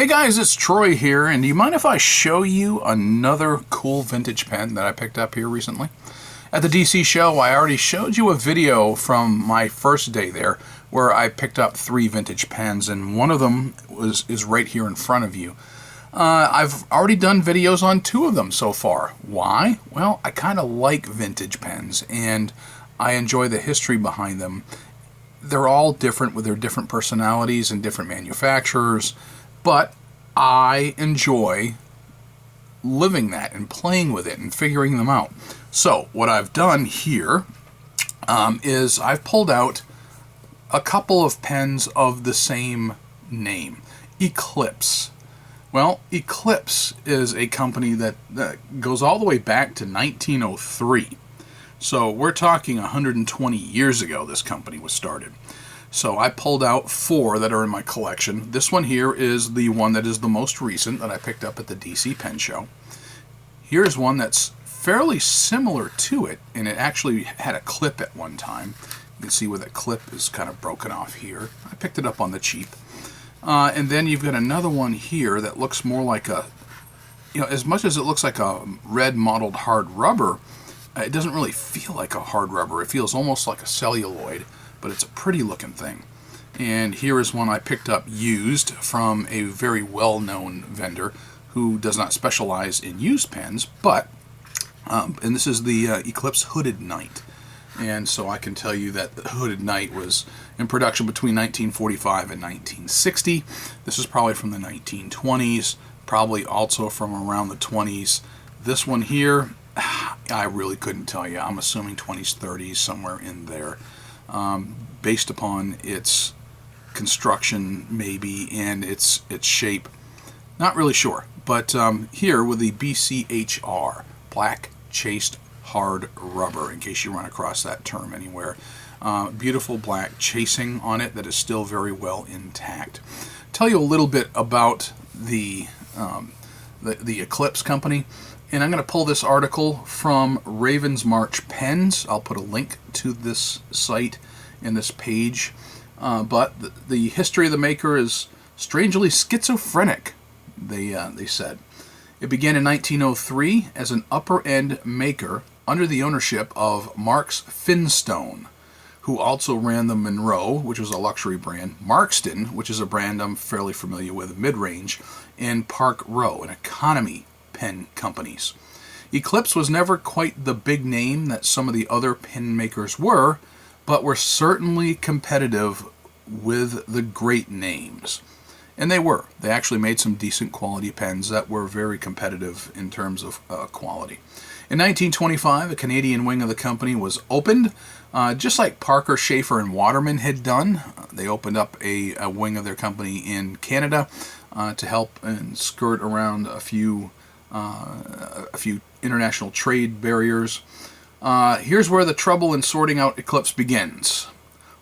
Hey guys, it's Troy here, and do you mind if I show you another cool vintage pen that I picked up here recently? At the DC show, I already showed you a video from my first day there where I picked up 3 vintage pens, and one of them is right here in front of you. I've already done videos on 2 of them so far. Why? Well, I kind of like vintage pens, and I enjoy the history behind them. They're all different with their different personalities and different manufacturers, but I enjoy living that and playing with it and figuring them out. So what I've done here is I've pulled out a couple of pens of the same name, Eclipse. Well, Eclipse is a company that goes all the way back to 1903. So we're talking 120 years ago this company was started. So I pulled out 4 that are in my collection. This one here is the one that is the most recent that I picked up at the DC Pen Show. Here's one that's fairly similar to it, and it actually had a clip at one time. You can see where that clip is kind of broken off here. I picked it up on the cheap. And then you've got another one here that looks more like a, as much as it looks like a red mottled hard rubber, it doesn't really feel like a hard rubber. It feels almost like a celluloid, but it's a pretty looking thing. And here is one I picked up used from a very well-known vendor who does not specialize in used pens, but and this is the Eclipse Hooded Knight. And so I can tell you that the Hooded Knight was in production between 1945 and 1960. This is probably from the 1920s, probably also from around the 20s. This one here, I really couldn't tell you. I'm assuming 20s, 30s, somewhere in there. Based upon its construction maybe and its shape, not really sure. But here with the BCHR, black chased hard rubber, in case you run across that term anywhere. Beautiful black chasing on it that is still very well intact. Tell you a little bit about the Eclipse company, and I'm going to pull this article from Raven's March Pens. I'll put a link to this site in this page. But the history of the maker is strangely schizophrenic, they said. It began in 1903 as an upper-end maker under the ownership of Marks Finstone, who also ran the Monroe, which was a luxury brand, Markston, which is a brand I'm fairly familiar with, mid-range, and Park Row, an economy pen companies. Eclipse was never quite the big name that some of the other pen makers were, but were certainly competitive with the great names. And they were. They actually made some decent quality pens that were very competitive in terms of quality. In 1925, a Canadian wing of the company was opened, just like Parker, Schaefer, and Waterman had done. They opened up a wing of their company in Canada to help and skirt around a few international trade barriers. Here's where the trouble in sorting out Eclipse begins.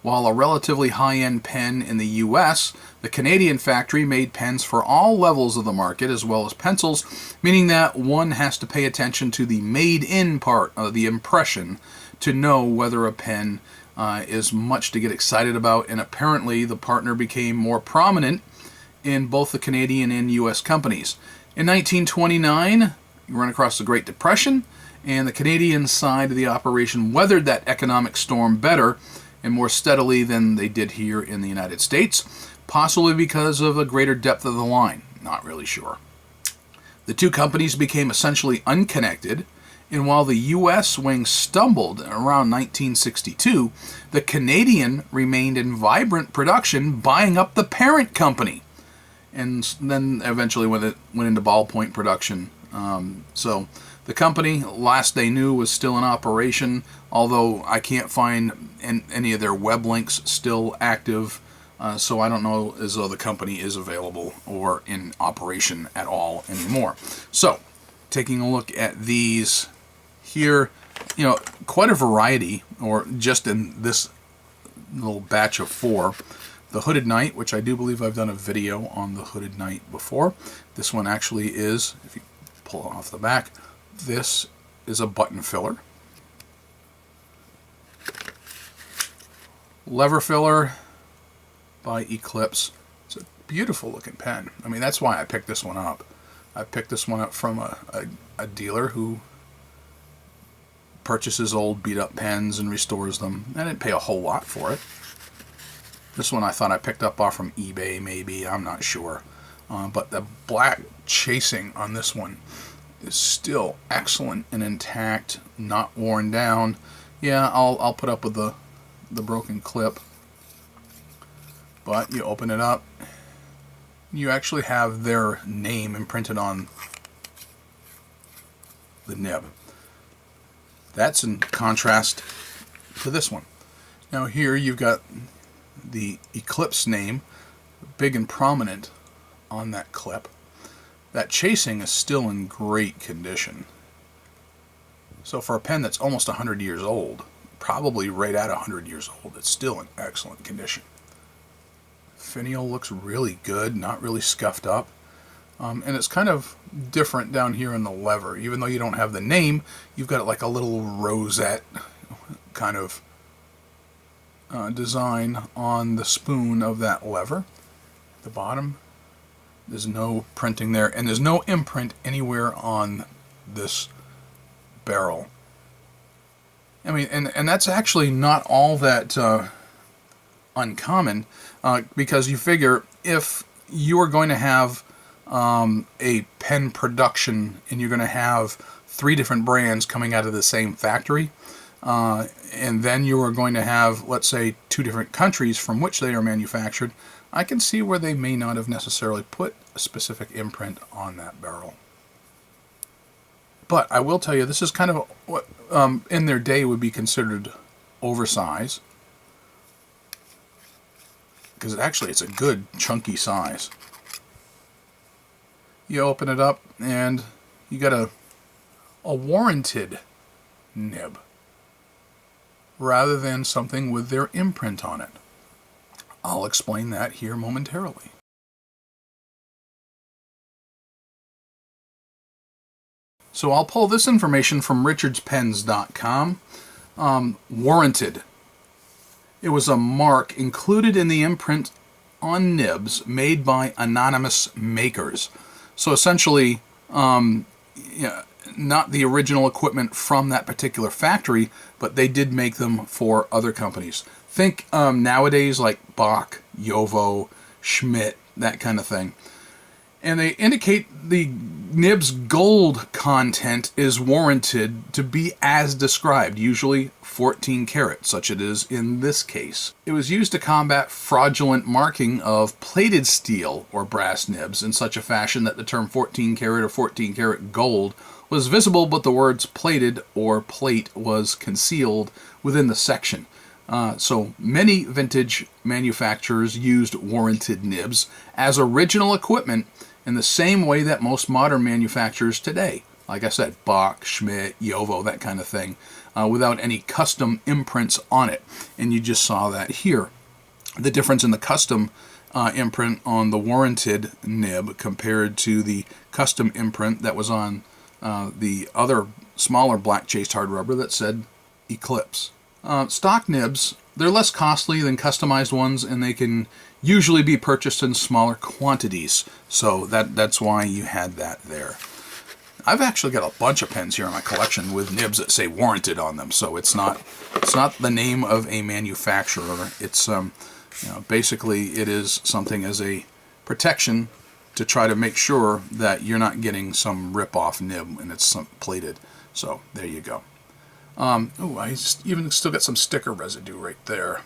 While a relatively high-end pen in the U.S., the Canadian factory made pens for all levels of the market as well as pencils, meaning that one has to pay attention to the made-in part of the impression to know whether a pen is much to get excited about, and apparently the partner became more prominent in both the Canadian and U.S. companies. In 1929, you run across the Great Depression, and the Canadian side of the operation weathered that economic storm better and more steadily than they did here in the United States, possibly because of a greater depth of the line. Not really sure. The 2 companies became essentially unconnected, and while the U.S. wing stumbled around 1962, the Canadian remained in vibrant production, buying up the parent company, and then eventually went into ballpoint production. So the company, last they knew, was still in operation, although I can't find any of their web links still active, so I don't know as though the company is available or in operation at all anymore. So, taking a look at these here, quite a variety, or just in this little batch of 4. The Hooded Knight, which I do believe I've done a video on the Hooded Knight before. This one actually is, if you pull it off the back, this is a button filler. Lever filler by Eclipse. It's a beautiful looking pen. I mean, that's why I picked this one up. I picked this one up from a dealer who purchases old beat up pens and restores them. I didn't pay a whole lot for it. This one I thought I picked up off from eBay maybe, I'm not sure. But the black chasing on this one is still excellent and intact, not worn down. Yeah, I'll put up with the broken clip. But you open it up, you actually have their name imprinted on the nib. That's in contrast to this one. Now here you've got the Eclipse name, big and prominent on that clip. That chasing is still in great condition. So for a pen that's almost 100 years old, probably right at 100 years old, it's still in excellent condition. Finial looks really good, not really scuffed up. And it's kind of different down here in the lever. Even though you don't have the name, you've got like a little rosette kind of design on the spoon of that lever. At the bottom, there's no printing there, and there's no imprint anywhere on this barrel. I mean, and that's actually not all that uncommon, because you figure if you are going to have a pen production and you're going to have 3 different brands coming out of the same factory, and then you are going to have, let's say, 2 different countries from which they are manufactured, I can see where they may not have necessarily put a specific imprint on that barrel. But I will tell you, this is kind of what in their day would be considered oversize, because actually it's a good chunky size. You open it up and you got a warranted nib rather than something with their imprint on it. I'll explain that here momentarily. So I'll pull this information from richardspens.com. Warranted. It was a mark included in the imprint on nibs made by anonymous makers. So essentially, not the original equipment from that particular factory, but they did make them for other companies. Think nowadays like Bach, Jovo, Schmidt, that kind of thing. And they indicate the nib's gold content is warranted to be as described, usually 14 karat, such it is in this case. It was used to combat fraudulent marking of plated steel or brass nibs in such a fashion that the term 14 karat or 14 karat gold was visible, but the words plated or plate was concealed within the section. So many vintage manufacturers used warranted nibs as original equipment in the same way that most modern manufacturers today, like I said, Bach, Schmidt, Jovo, that kind of thing, without any custom imprints on it. And you just saw that here. The difference in the custom imprint on the warranted nib compared to the custom imprint that was on the other smaller black chased hard rubber that said Eclipse. Stock nibs, they're less costly than customized ones, and they can usually be purchased in smaller quantities. So that's why you had that there. I've actually got a bunch of pens here in my collection with nibs that say warranted on them. So it's not the name of a manufacturer. It's basically it is something as a protection to try to make sure that you're not getting some rip-off nib and it's plated. So there you go. I even still got some sticker residue right there.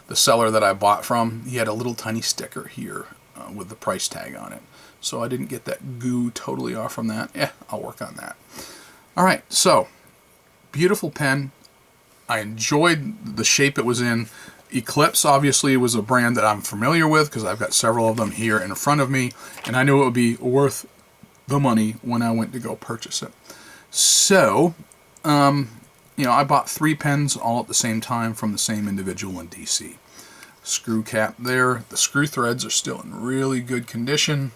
The seller that I bought from, he had a little tiny sticker here with the price tag on it. So I didn't get that goo totally off from that. Yeah, I'll work on that. Alright, so, beautiful pen. I enjoyed the shape it was in. Eclipse obviously was a brand that I'm familiar with because I've got several of them here in front of me, and I knew it would be worth the money when I went to go purchase it. So, I bought 3 pens all at the same time from the same individual in DC. Screw cap there. The screw threads are still in really good condition.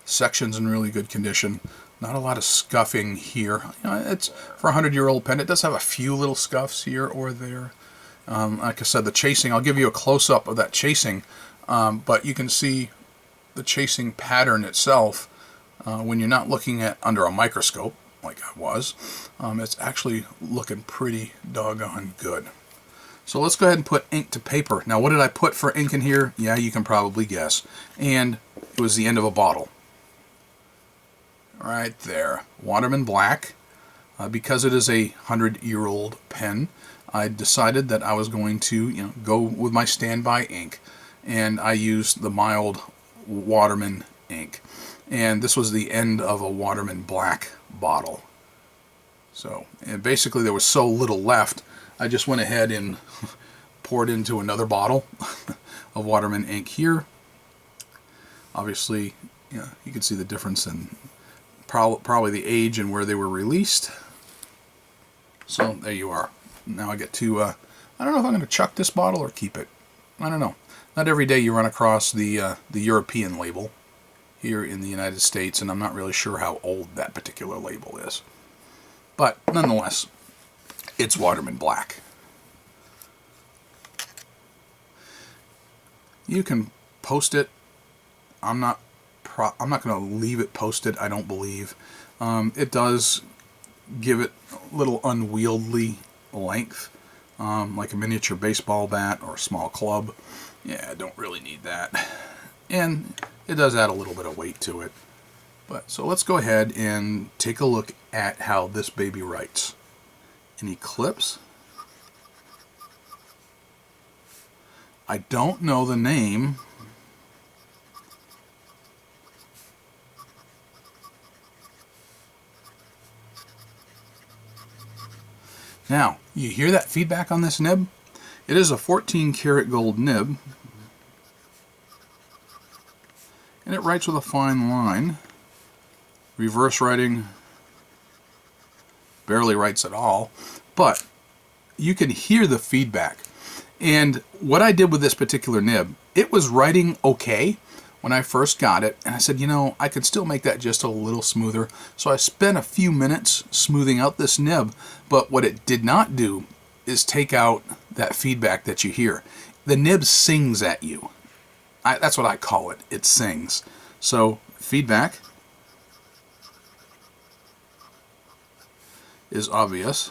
Section's in really good condition. Not a lot of scuffing here. It's for a 100-year-old pen. It does have a few little scuffs here or there. Like I said, the chasing, I'll give you a close-up of that chasing but you can see the chasing pattern itself when you're not looking at under a microscope like I was. It's actually looking pretty doggone good. So let's go ahead and put ink to paper. Now, what did I put for ink in here? Yeah, you can probably guess. And it was the end of a bottle. Right there. Waterman Black. Because it is a 100-year-old pen, I decided that I was going to, go with my standby ink. And I used the mild Waterman ink. And this was the end of a Waterman Black bottle. So, and basically there was so little left, I just went ahead and poured into another bottle of Waterman ink here. Obviously, you can see the difference in probably the age and where they were released. So there you are. Now I get to, I don't know if I'm going to chuck this bottle or keep it. I don't know. Not every day you run across the European label here in the United States, and I'm not really sure how old that particular label is. But nonetheless, it's Waterman Black. You can post it. I'm not going to leave it posted, I don't believe. It does give it a little unwieldy length, like a miniature baseball bat or a small club. Yeah, I don't really need that. And it does add a little bit of weight to it. But so let's go ahead and take a look at how this baby writes. An Eclipse. I don't know the name. Now, you hear that feedback on this nib? It is a 14 karat gold nib. And it writes with a fine line. Reverse writing barely writes at all, but you can hear the feedback. And what I did with this particular nib, it was writing okay when I first got it, and I said, I could still make that just a little smoother. So I spent a few minutes smoothing out this nib, but what it did not do is take out that feedback that you hear. The nib sings at you. That's what I call it. It sings. So feedback is obvious.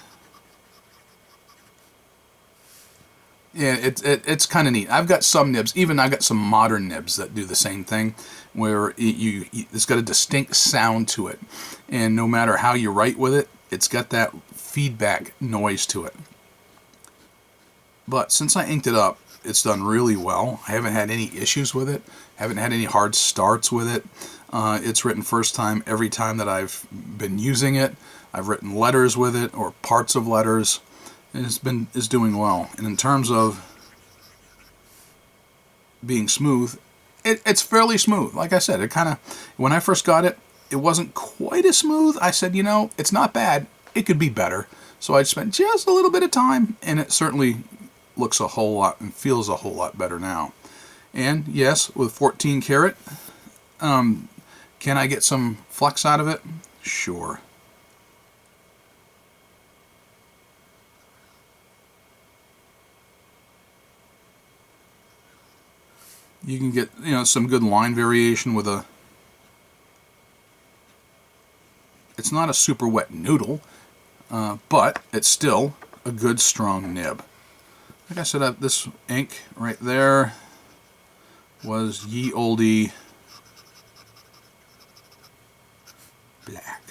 Yeah, it's kind of neat. I've got some nibs, even I've got some modern nibs that do the same thing, where it's got a distinct sound to it. And no matter how you write with it, it's got that feedback noise to it. But since I inked it up, it's done really well. I haven't had any issues with it. Haven't had any hard starts with it. It's written first time every time that I've been using it. I've written letters with it, or parts of letters. And it's doing well. And in terms of being smooth, it's fairly smooth. Like I said, it kind of, when I first got it, it wasn't quite as smooth. I said, it's not bad. It could be better. So I spent just a little bit of time, and it certainly looks a whole lot and feels a whole lot better now. And yes, with 14 karat, can I get some flex out of it? Sure. You can get, some good line variation with a... It's not a super wet noodle, but it's still a good strong nib. Like I said, this ink right there was Ye Olde Black.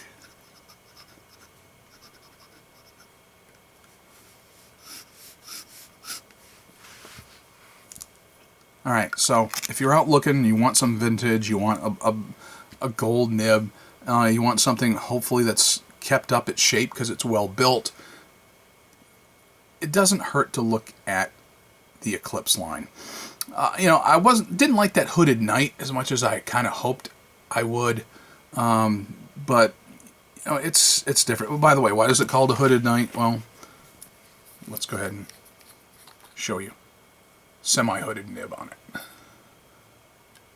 Alright, so if you're out looking, you want some vintage, you want a gold nib, you want something hopefully that's kept up its shape because it's well built, it doesn't hurt to look at the Eclipse line. I didn't like that hooded knight as much as I kind of hoped I would, but it's different. Well, by the way, why is it called a hooded knight? Well, let's go ahead and show you. Semi-hooded nib on it.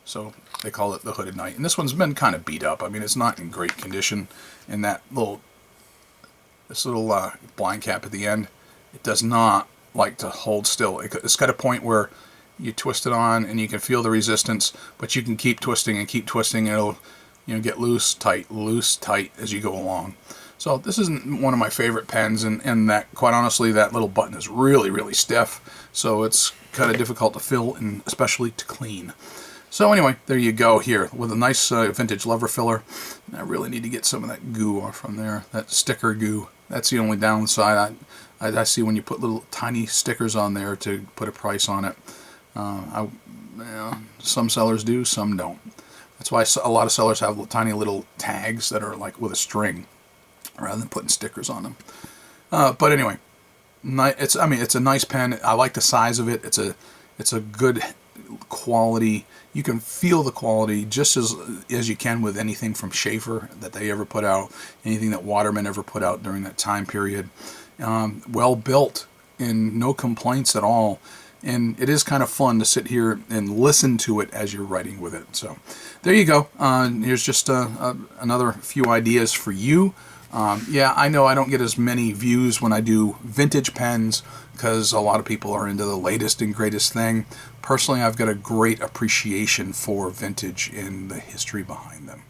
So they call it the hooded knight. And this one's been kind of beat up. I mean, it's not in great condition. And this little blind cap at the end, it does not like to hold still. It's got a point where you twist it on and you can feel the resistance, but you can keep twisting and keep twisting, and it'll, you know, get loose, tight as you go along. So this isn't one of my favorite pens, and that, quite honestly, that little button is really, really stiff, so it's kind of difficult to fill and especially to clean. So anyway, there you go here with a nice vintage lever filler. I really need to get some of that goo off from there, that sticker goo. That's the only downside I see when you put little tiny stickers on there to put a price on it. Some sellers do, some don't. That's why a lot of sellers have tiny little tags that are like with a string, rather than putting stickers on them. But anyway, it's a nice pen. I like the size of it. It's a good quality. You can feel the quality just as you can with anything from Schaefer that they ever put out, anything that Waterman ever put out during that time period. Well built, and no complaints at all. And it is kind of fun to sit here and listen to it as you're writing with it. So there you go. Here's just another few ideas for you. Yeah, I know I don't get as many views when I do vintage pens because a lot of people are into the latest and greatest thing. Personally, I've got a great appreciation for vintage and the history behind them.